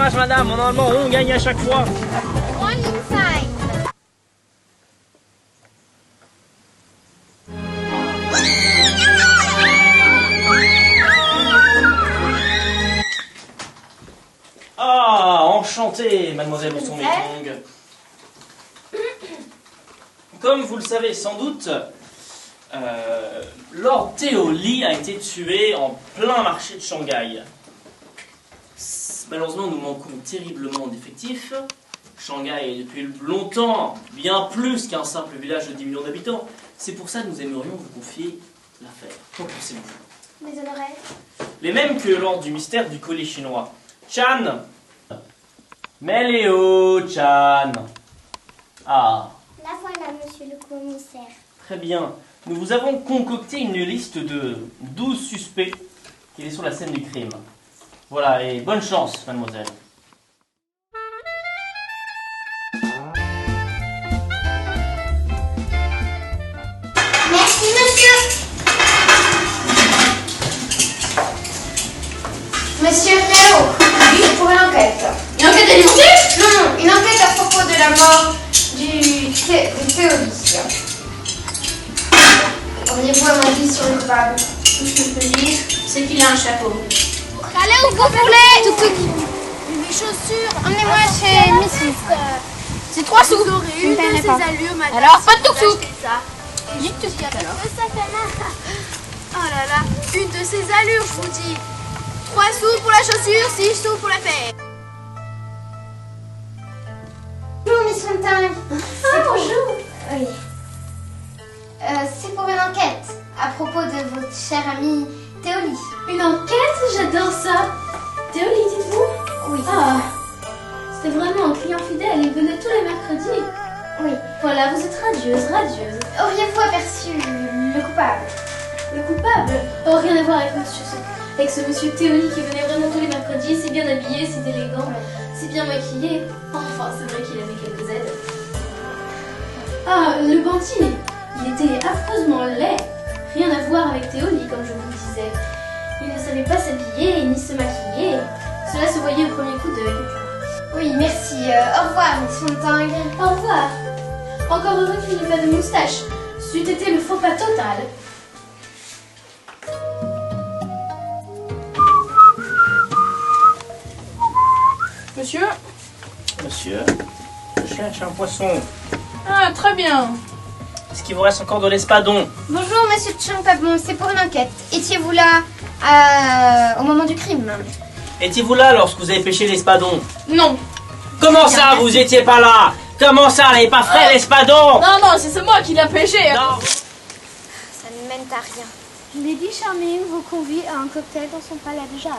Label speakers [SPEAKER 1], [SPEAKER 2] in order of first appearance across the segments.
[SPEAKER 1] dommage, madame. Normalement, on gagne à chaque fois.
[SPEAKER 2] One inside.
[SPEAKER 1] Ah, enchanté, mademoiselle Bousson-Métung. Comme vous le savez sans doute, Lord Théo Li a été tué en plein marché de Shanghai. Malheureusement, nous manquons terriblement d'effectifs. Shanghai est depuis longtemps bien plus qu'un simple village de 10 millions d'habitants. C'est pour ça que nous aimerions vous confier l'affaire. Qu'en pensez-vous?
[SPEAKER 2] Les honoraires.
[SPEAKER 1] Les mêmes que lors du mystère du collier chinois. Chan! Méléo, Chan! Ah,
[SPEAKER 2] La voilà, monsieur le commissaire.
[SPEAKER 1] très bien. Nous vous avons concocté une liste de 12 suspects qui est sur la scène du crime. Voilà, et bonne chance, mademoiselle.
[SPEAKER 2] Merci, monsieur. Monsieur Riallo, oui, pour une enquête.
[SPEAKER 3] Une enquête alimentaire?
[SPEAKER 2] Non, une enquête à propos de la mort du Théolis. Auriez-vous un avis sur le coupable?
[SPEAKER 3] Tout ce que je peux dire, c'est qu'il a un chapeau.
[SPEAKER 2] Allez, où vous voulez?
[SPEAKER 4] Les chaussures.
[SPEAKER 2] Emmenez-moi chez Mrs.
[SPEAKER 4] C'est 3 sous.
[SPEAKER 2] Je
[SPEAKER 4] Une
[SPEAKER 2] ne
[SPEAKER 4] de
[SPEAKER 2] paierai
[SPEAKER 4] ces
[SPEAKER 2] pas.
[SPEAKER 4] allures, madame.
[SPEAKER 2] Alors, pas de
[SPEAKER 4] tuk-tuk.
[SPEAKER 2] Dites tout alors.
[SPEAKER 4] Oh là là, une de ces allures, je vous dis. 3 sous pour la chaussure, 6 sous pour la paire.
[SPEAKER 2] Bonjour, Miss Fontaine. Bonjour. Oui. C'est pour une enquête à propos de votre cher ami Théolie.
[SPEAKER 3] Une enquête? J'adore ça. Théolie, dites-vous?
[SPEAKER 2] Oui.
[SPEAKER 3] Ah, c'était vraiment un client fidèle. Il venait tous les mercredis.
[SPEAKER 2] Oui.
[SPEAKER 3] Voilà, vous êtes radieuse, radieuse.
[SPEAKER 2] Auriez-vous aperçu le coupable?
[SPEAKER 3] Le coupable? Oh, rien à voir avec ce monsieur Théolie qui venait vraiment tous les mercredis. C'est bien habillé, c'est élégant, c'est bien maquillé. Enfin, c'est vrai qu'il avait quelques aides. Ah, le bandit, il était affreusement laid. Rien à voir avec Théolie, comme je vous le disais. Il ne savait pas s'habiller ni se maquiller. Cela se voyait au premier coup d'œil.
[SPEAKER 2] Oui, merci. Au revoir, Miss Fontaine.
[SPEAKER 3] Au revoir. Encore heureux qu'il n'y ait pas de moustache. C'eût été le faux pas total.
[SPEAKER 5] Monsieur?
[SPEAKER 1] Monsieur, je cherche un poisson.
[SPEAKER 5] Ah, très bien.
[SPEAKER 1] Est-ce qu'il vous reste encore de l'espadon?
[SPEAKER 2] Bonjour, monsieur Champabon. C'est pour une enquête. Étiez-vous là au moment du crime?
[SPEAKER 1] Étiez-vous là lorsque vous avez pêché l'espadon?
[SPEAKER 5] Non.
[SPEAKER 1] Comment ça, vous étiez pas là? Comment ça, elle n'avait pas frais l'espadon?
[SPEAKER 5] Non, non, c'est moi qui l'a pêché.
[SPEAKER 1] Non.
[SPEAKER 2] Ça ne mène à rien.
[SPEAKER 4] Lady Charming vous convie à un cocktail dans son palais de jade.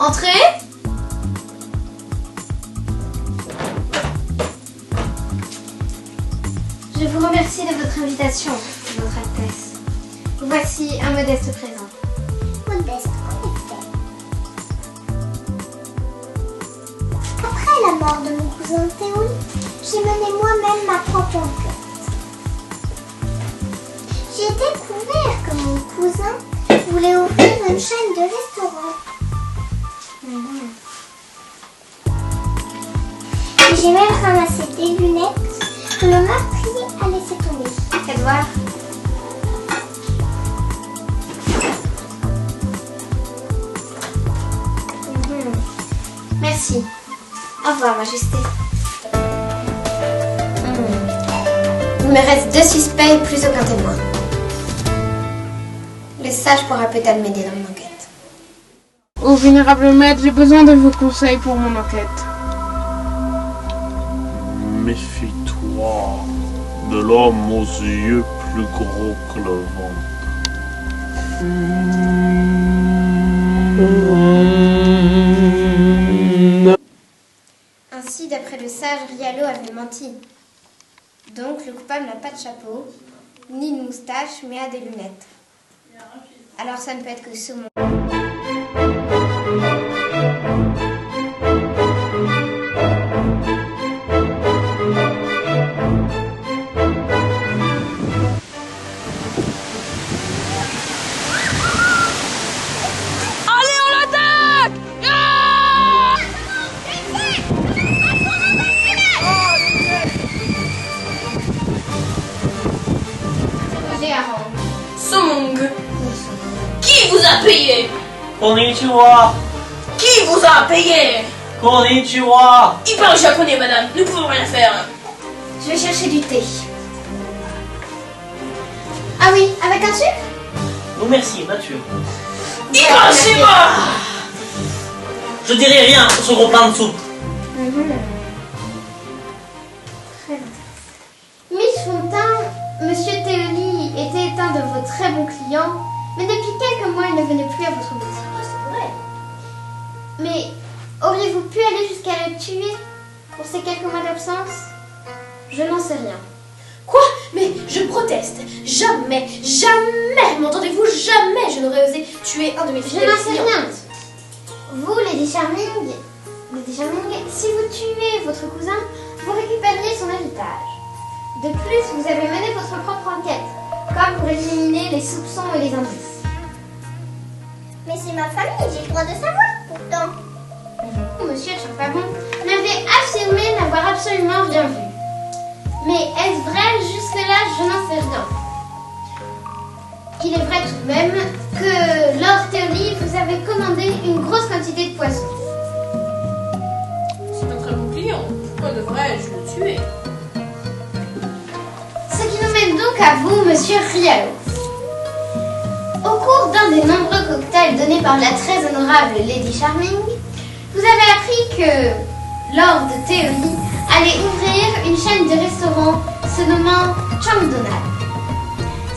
[SPEAKER 3] Entrez.
[SPEAKER 2] Je vous remercie de votre invitation, Votre Altesse. Voici un modeste présent. Modeste, en effet. Après la mort de mon cousin Théolie, j'ai mené moi-même ma propre enquête. J'ai découvert que mon cousin voulait ouvrir une chaîne de restaurants. J'ai même ramassé des lunettes que le meurtrier a laissé tomber. Faites voir. Merci. Au revoir, Majesté. Il me reste 2 suspects et plus aucun témoin. Le sage pourra peut-être m'aider dans mon enquête.
[SPEAKER 6] Ô vénérable maître, j'ai besoin de vos conseils pour mon enquête.
[SPEAKER 7] Méfie-toi de l'homme aux yeux plus gros que le ventre.
[SPEAKER 2] Ainsi, d'après le sage, Riallo avait menti. Donc, le coupable n'a pas de chapeau, ni de moustache, mais a des lunettes. Alors, ça ne peut être que ce monde. et Arang.
[SPEAKER 5] Somong. Qui vous a payé?
[SPEAKER 1] Konnichiwa.
[SPEAKER 5] Qui vous a payé?
[SPEAKER 1] Konnichiwa.
[SPEAKER 5] Il parle japonais, madame. Nous pouvons rien faire.
[SPEAKER 2] Je vais chercher du thé. Ah oui, avec un sucre?
[SPEAKER 1] Non merci, nature.
[SPEAKER 5] Hiroshima.
[SPEAKER 1] Je dirai rien sur ce gros pain de soupe.
[SPEAKER 2] Miss Fontaine, Monsieur Théoli était un de vos très bons clients, mais depuis quelques mois, il ne venait plus à votre boutique.
[SPEAKER 3] C'est vrai.
[SPEAKER 2] Mais auriez-vous pu aller jusqu'à le tuer pour ces quelques mois d'absence? Je n'en sais rien.
[SPEAKER 3] Quoi? Mais je proteste. Jamais, jamais, m'entendez-vous? Jamais je n'aurais osé tuer un de mes
[SPEAKER 2] Je
[SPEAKER 3] fidèles
[SPEAKER 2] n'en sais
[SPEAKER 3] clients.
[SPEAKER 2] rien. Vous, Lady Charming, si vous tuez votre cousin, vous récupériez son héritage. De plus, vous avez mené votre propre enquête, comme pour éliminer les soupçons et les indices.
[SPEAKER 8] Mais c'est ma famille, j'ai le droit de savoir pourtant.
[SPEAKER 2] Monsieur Champamon m'avait affirmé n'avoir absolument rien vu. Mais est-ce vrai? Jusque-là, je n'en sais rien. Il est vrai tout de même que Lord Théoli vous avait commandé une grosse quantité de poissons.
[SPEAKER 5] C'est un très bon client. Pourquoi devrais-je le tuer?
[SPEAKER 2] Ce qui nous mène donc à vous, Monsieur Rialo. Au cours d'un des nombreux cocktails donnés par la très honorable Lady Charming, vous avez appris que Lord Théoli allait ouvrir une chaîne de restaurants se nommant Changdonal.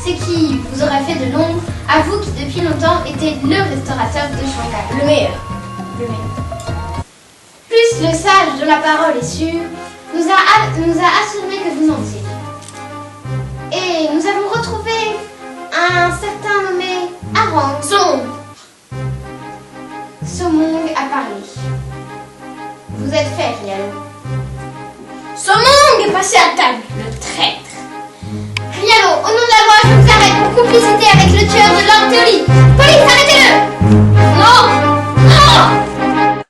[SPEAKER 2] Ce qui vous aura fait de l'ombre à vous qui depuis longtemps était le restaurateur de Shanghai.
[SPEAKER 3] Le meilleur.
[SPEAKER 2] Plus le sage de la parole est sûr, nous a affirmé que vous mentiez. Et nous avons retrouvé un certain nommé Arang. Somong a parlé. Vous êtes fait, Rialo.
[SPEAKER 3] Somong est passé à table, le traître.
[SPEAKER 2] Rialo, au nom de la loi, je vous arrête pour complicité avec le tueur de Lord Théoli.